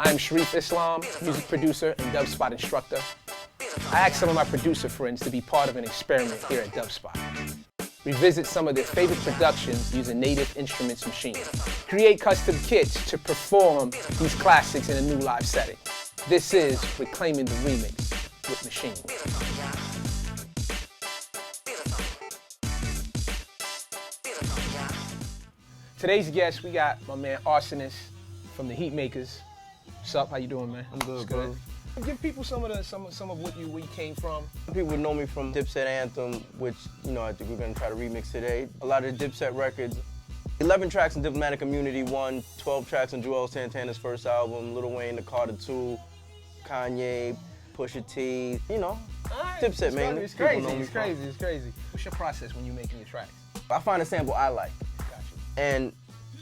I'm Shareef Islam, music producer and Dubspot instructor. I asked some of my producer friends to be part of an experiment here at Dubspot. Revisit some of their favorite productions using Native Instruments Maschine. Create custom kits to perform these classics in a new live setting. This is Reclaiming the Remix with Maschine. Today's guest, we got my man Rsonist from the Heatmakerz. What's up? How you doing, man? I'm good, bro. Give people some of what where you came from. People would know me from Dipset Anthem, which, you know, I think we're gonna try to remix today. A lot of the Dipset records. 11 tracks in Diplomatic Community 1, 12 tracks on Juelz Santana's first album, Lil Wayne, The Carter 2, Kanye, Pusha T, you know, Right. Dipset mainly. It's crazy. What's your process when you're making your tracks? I find a sample I like. Gotcha. And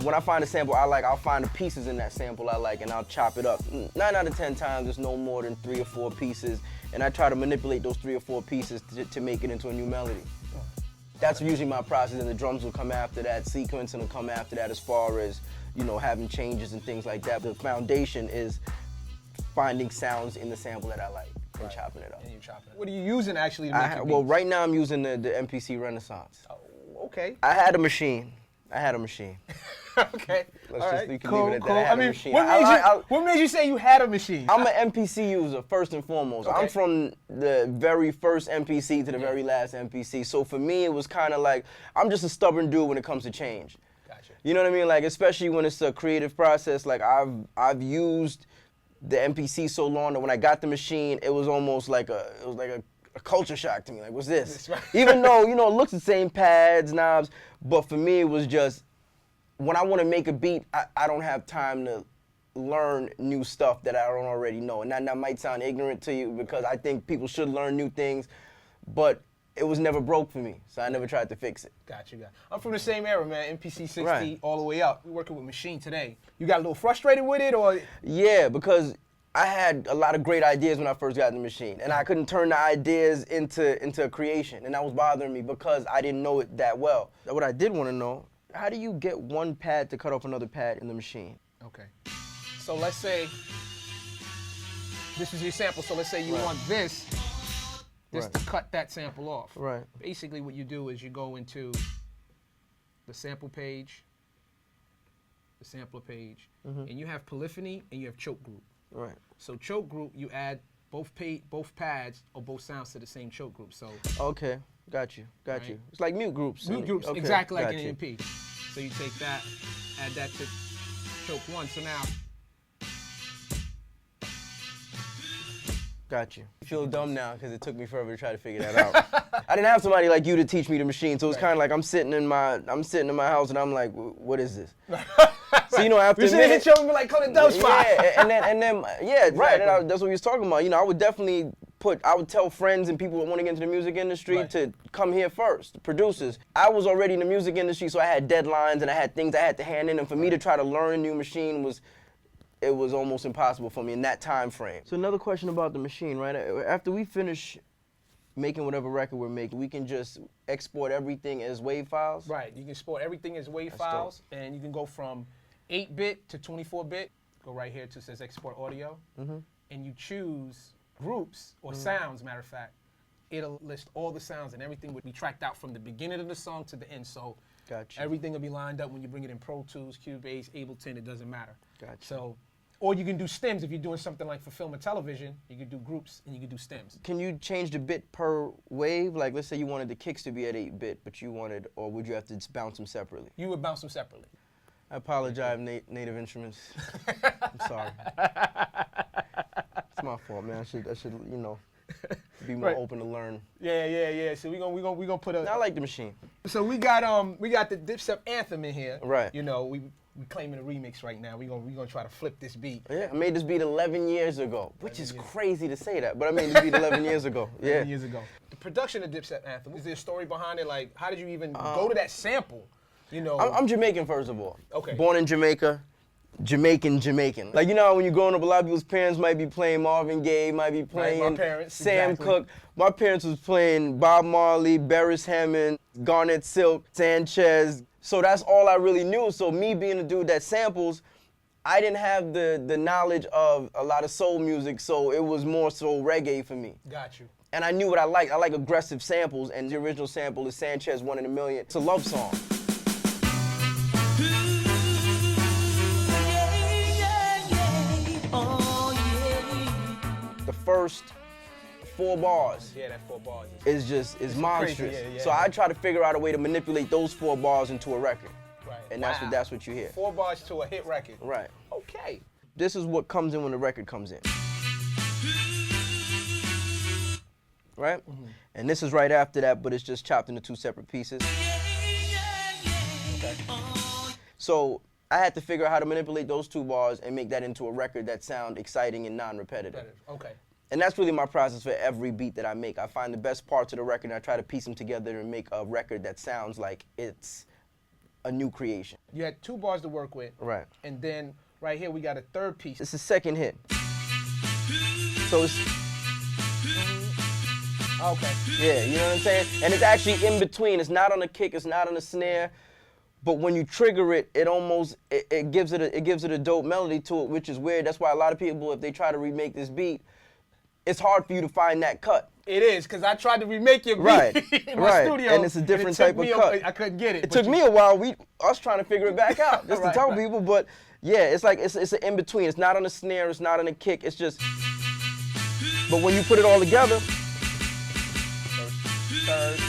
when I find a sample I like, I'll find the pieces in that sample I like and I'll chop it up. 9 out of 10 times, there's no more than 3 or 4 pieces, and I try to manipulate those 3 or 4 pieces to make it into a new melody. That's usually my process, and the drums will come after that, sequencing will come after that as far as, you know, having changes and things like that. The foundation is finding sounds in the sample that I like and chopping it up. And you chopping it. What are you using actually to make your beats? Well, right now I'm using the MPC Renaissance. Oh, okay. I had a machine. Okay. Let's All just right. we can Cool, leave it at cool. that. I had I mean, a machine. what made you say you had a machine? I'm an MPC user first and foremost. Okay. I'm from the very first MPC to the very last MPC. So for me, it was kind of like, I'm just a stubborn dude when it comes to change. Gotcha. You know what I mean? Like, especially when it's a creative process. Like, I've used the MPC so long that when I got the machine, it was almost like a culture shock to me. Like, what's this? Right. Even though, you know, it looks the same, pads, knobs, but for me, it was just, when I want to make a beat, I don't have time to learn new stuff that I don't already know. And that might sound ignorant to you because I think people should learn new things, but it was never broke for me, so I never tried to fix it. Gotcha. I'm from the same era, man. MPC 60 Right. all the way up. We're working with Maschine today. You got a little frustrated with it, or? Yeah, because I had a lot of great ideas when I first got the machine, and I couldn't turn the ideas into a creation, and that was bothering me because I didn't know it that well. What I did want to know, how do you get one pad to cut off another pad in the machine? Okay. So let's say this is your sample. So let's say you want this Right. to cut that sample off. Right. Basically, what you do is you go into the sample page, the sampler page, and you have polyphony and you have choke group. Right. So choke group, you add both pads or both sounds to the same choke group. So Okay, got you. Right. It's like mute groups. mute groups, Okay, exactly like got an you. MP. So you take that, add that to choke 1. So now, Got you. I feel dumb now because it took me forever to try to figure that out. I didn't have somebody like you to teach me the machine, so it's kind of like I'm sitting in my house and I'm like, what is this? So, you know, after you should have hit you and like, call it Dubspot. Yeah, and then right. Exactly. And that's what we was talking about. You know, I would definitely I would tell friends and people that want to get into the music industry to come here first, the producers. I was already in the music industry, so I had deadlines and I had things I had to hand in, and for me to try to learn a new machine was almost impossible for me in that time frame. So another question about the machine, right? After we finish making whatever record we're making, we can just export everything as WAV files? Right, you can export everything as WAV files, and you can go from 8-bit to 24-bit. Go right here to it says export audio, and you choose groups or sounds, matter of fact. It'll list all the sounds and everything would be tracked out from the beginning of the song to the end. So Gotcha. everything will be lined up when you bring it in Pro Tools, Cubase, Ableton, it doesn't matter. Gotcha. So, or you can do stems if you're doing something like for film and television. You can do groups and you can do stems. Can you change the bit per wave? Like, let's say you wanted the kicks to be at 8-bit, but you wanted, or would you have to just bounce them separately? You would bounce them separately. I apologize, Native Instruments. I'm sorry. It's my fault, man. I should, you know, be more open to learn. Yeah. So we gonna put a. I like the machine. So we got the Dipset Anthem in here. Right. You know, we claiming a remix right now. We gonna try to flip this beat. Yeah, I made this beat 11 years ago, which is crazy to say that, but I made this beat 11 years ago. Yeah. 11 years ago. The production of Dipset Anthem, is there a story behind it? Like, how did you even go to that sample? You know. I'm Jamaican, first of all. Okay. Born in Jamaica. Jamaican. Like, you know how when you're growing up, a lot of people's parents might be playing Marvin Gaye, might be playing my parents, Sam exactly. Cooke. My parents was playing Bob Marley, Beres Hammond, Garnet Silk, Sanchez. So that's all I really knew. So me being a dude that samples, I didn't have the knowledge of a lot of soul music, so it was more so reggae for me. Got you. And I knew what I liked. I like aggressive samples, and the original sample is Sanchez, 1 in a Million. It's a love song. The first 4 bars. Yeah, that 4 bars is monstrous. Crazy, yeah. So I try to figure out a way to manipulate those 4 bars into a record. Right. And that's what you hear. 4 bars to a hit record. Right. Okay. This is what comes in when the record comes in. Right? Mm-hmm. And this is right after that, but it's just chopped into 2 separate pieces. Okay. So I had to figure out how to manipulate those 2 bars and make that into a record that sound exciting and non-repetitive. Okay. And that's really my process for every beat that I make. I find the best parts of the record and I try to piece them together and make a record that sounds like it's a new creation. You had 2 bars to work with. Right. And then right here we got a 3rd piece. It's the 2nd hit. So it's... Okay. Yeah, you know what I'm saying? And it's actually in between. It's not on the kick, it's not on the snare. But when you trigger it, it almost, it gives it a dope melody to it, which is weird. That's why a lot of people, if they try to remake this beat, it's hard for you to find that cut. It is, because I tried to remake your beat in my studio. And it's a different type of cut. I couldn't get it. It took me a while, us trying to figure it back out, just to tell people, but yeah, it's like, it's an in-between. It's not on the snare, it's not on the kick, it's just, but when you put it all together, third,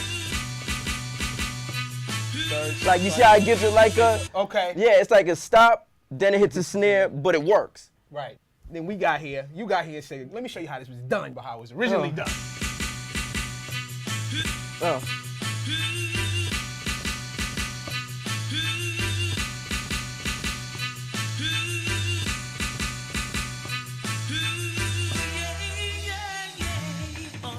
like you see how it gives it like a, okay. Yeah, it's like a stop, then it hits a snare, but it works. Right. Then you got here and said, let me show you how this was done, but how it was originally done. Oh.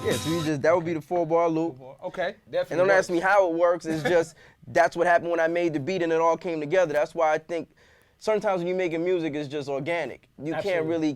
Yeah, so that would be the 4-bar loop. Okay, definitely. And don't ask me how it works, it's just, that's what happened when I made the beat and it all came together. That's why I think sometimes when you're making music, it's just organic. You can't really,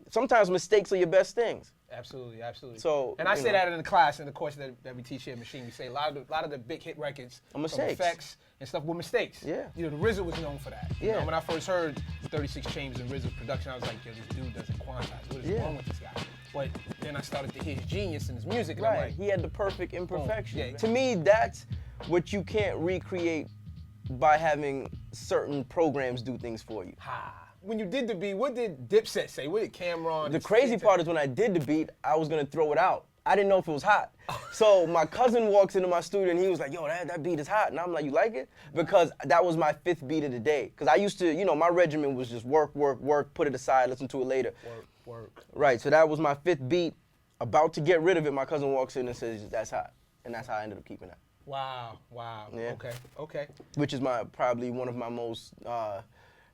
sometimes mistakes are your best things. Absolutely, absolutely. So, and I say that in the class, in the course that we teach here at Maschine, we say a lot of the big hit records, mistakes. Effects and stuff were mistakes. Yeah. You know, the RZA was known for that. Yeah. You know, when I first heard 36 Chambers and RZA's production, I was like, yo, this dude doesn't quantize. What is wrong with this guy? But then I started to hear his genius in his music, and I'm like, he had the perfect imperfection. Yeah. To me, that's what you can't recreate by having certain programs do things for you. When you did the beat, what did Dipset say? What did Cameron? The crazy part is when I did the beat, I was gonna throw it out. I didn't know if it was hot. So my cousin walks into my studio and he was like, yo, that beat is hot. And I'm like, you like it? Because that was my 5th beat of the day. Because I used to, you know, my regimen was just work, put it aside, listen to it later. Work. Right, so that was my 5th beat. About to get rid of it, my cousin walks in and says, that's hot. And that's how I ended up keeping that. Wow. Yeah. Okay. Which is probably one of my most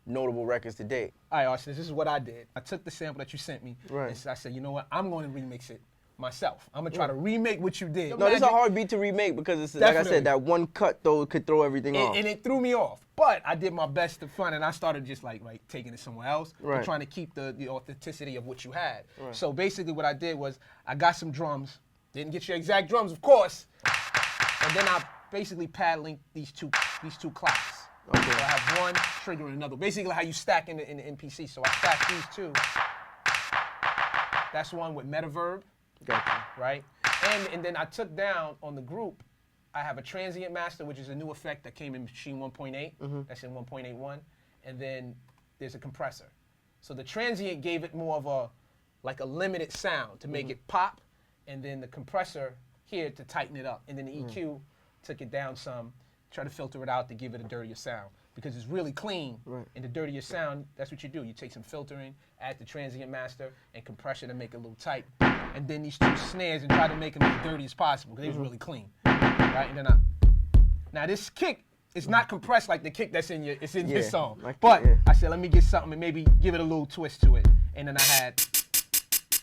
notable records to date. All right, Rsonist, this is what I did. I took the sample that you sent me, and I said, you know what, I'm going to remix it myself. I'm going to try to remake what you did. No, this is a hard beat to remake because it's, like I said, that one cut though could throw everything off. And it threw me off. But I did my best to front, and I started just like taking it somewhere else, and trying to keep the authenticity of what you had. So basically what I did was I got some drums, didn't get your exact drums, of course, and then I basically pad linked these two claps. Okay. So I have one triggering another. Basically how you stack in the MPC. So I stacked these 2. That's one with metaverb. Gotcha. Right? And then I took down on the group, I have a transient master, which is a new effect that came in Maschine 1.8. That's in 1.81. And then there's a compressor. So the transient gave it more of a limited sound to make it pop, and then the compressor here to tighten it up. And then the EQ took it down some, try to filter it out to give it a dirtier sound. Because it's really clean, and the dirtier sound, that's what you do. You take some filtering, add the transient master, and compressor to make it a little tight. And then these 2 snares and try to make them as dirty as possible, because they was really clean. Right? And then now this kick is not compressed like the kick that's in this song. But I said, let me get something and maybe give it a little twist to it. And then I had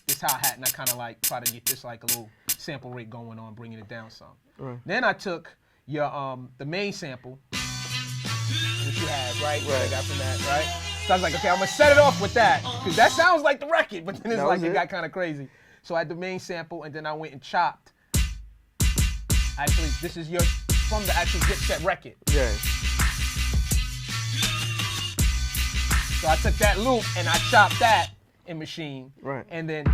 this hi-hat, and I kind of try to get this a little sample rate going on, bringing it down some. Then I took your the main sample, which you had, right? I got from that, right? So I was like, okay, I'm gonna set it off with that, because that sounds like the record, but then it's it got kind of crazy. So I had the main sample, and then I went and chopped. Actually, this is from the actual Dipset record. Yeah. So So I took that loop and I chopped that in Maschine. Right. And then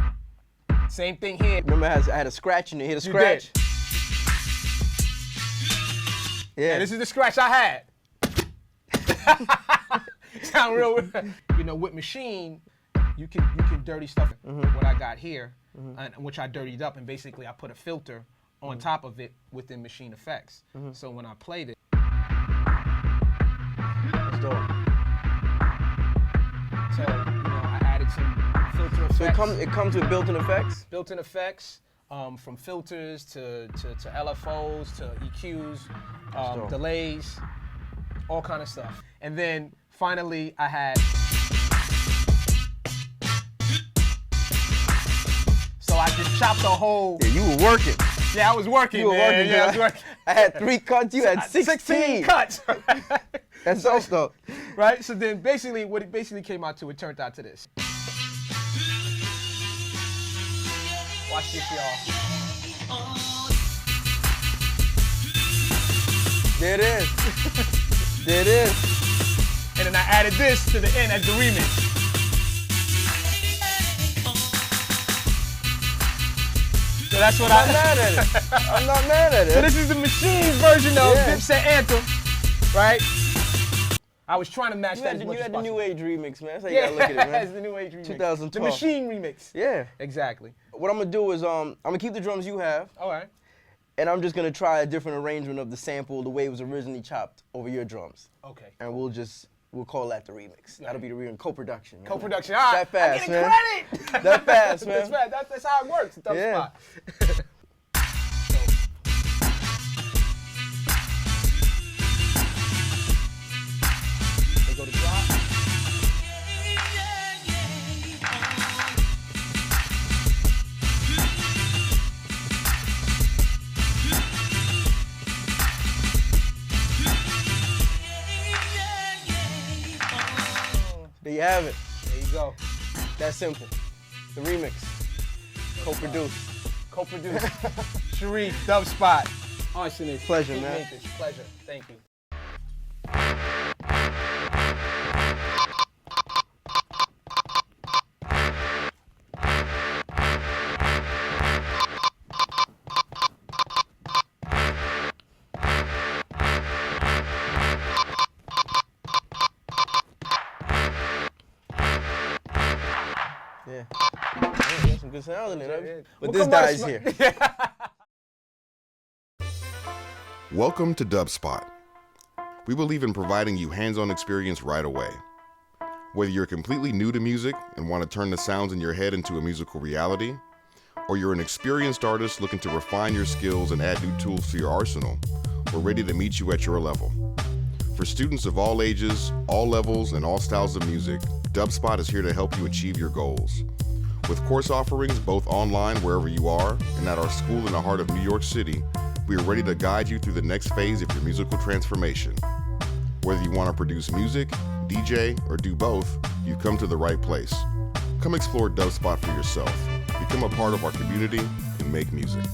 same thing here. Remember I had a scratch in it, hit a You scratch? did. Yeah. And this is the scratch I had. Sound real weird. You know, with Maschine, you can dirty stuff. What I got here, and which I dirtied up, and basically I put a filter on top of it within Maschine effects. So when I played it, That's dope. so you know, I added some filter effects. So it comes with built-in effects? Built-in effects, from filters to LFOs to EQs, delays, all kind of stuff. And then finally I had, so I just chopped the whole. Yeah, you were working. Yeah, I was working. You were man. working. Yeah, I was working. I had 3 cuts, you had 16 cuts. That's dope. Right? So then basically what it basically came out to, it turned out to this. Watch this, y'all. There it is. There it is. And then I added this to the end as the remix. So that's what I'm not mad at it. I'm not mad at it. So this is the Maschine version of Dipset Anthem, right? I was trying to match that as much You as had the possible. New Age remix, man. That's how you gotta look at it, man. It's the New Age remix. 2012. The Maschine remix. Yeah. Exactly. What I'm gonna do is I'm gonna keep the drums you have, All right. and I'm just gonna try a different arrangement of the sample the way it was originally chopped over your drums. Okay. And we'll call that the remix. That'll be the remix. Co-production. man. Co-production. All right. That fast, I'm man. getting credit. That fast, man. That's fast. That's how it works. Dubspot. Yeah. They go to drop. There you have it. There you go. That simple. The remix. Co-produced. Co-produced. Shareef, Dubspot. Rsonist. Pleasure, man. Heatmakerz. Pleasure. Thank you. Yeah. There's some good sound in it. But We'll this come out guy's of here. Welcome to Dubspot. We believe in providing you hands-on experience right away. Whether you're completely new to music and want to turn the sounds in your head into a musical reality, or you're an experienced artist looking to refine your skills and add new tools to your arsenal, we're ready to meet you at your level. For students of all ages, all levels, and all styles of music, Dubspot is here to help you achieve your goals. With course offerings both online wherever you are and at our school in the heart of New York City, we are ready to guide you through the next phase of your musical transformation. Whether you want to produce music, DJ, or do both, you've come to the right place. Come explore Dubspot for yourself, become a part of our community, and make music.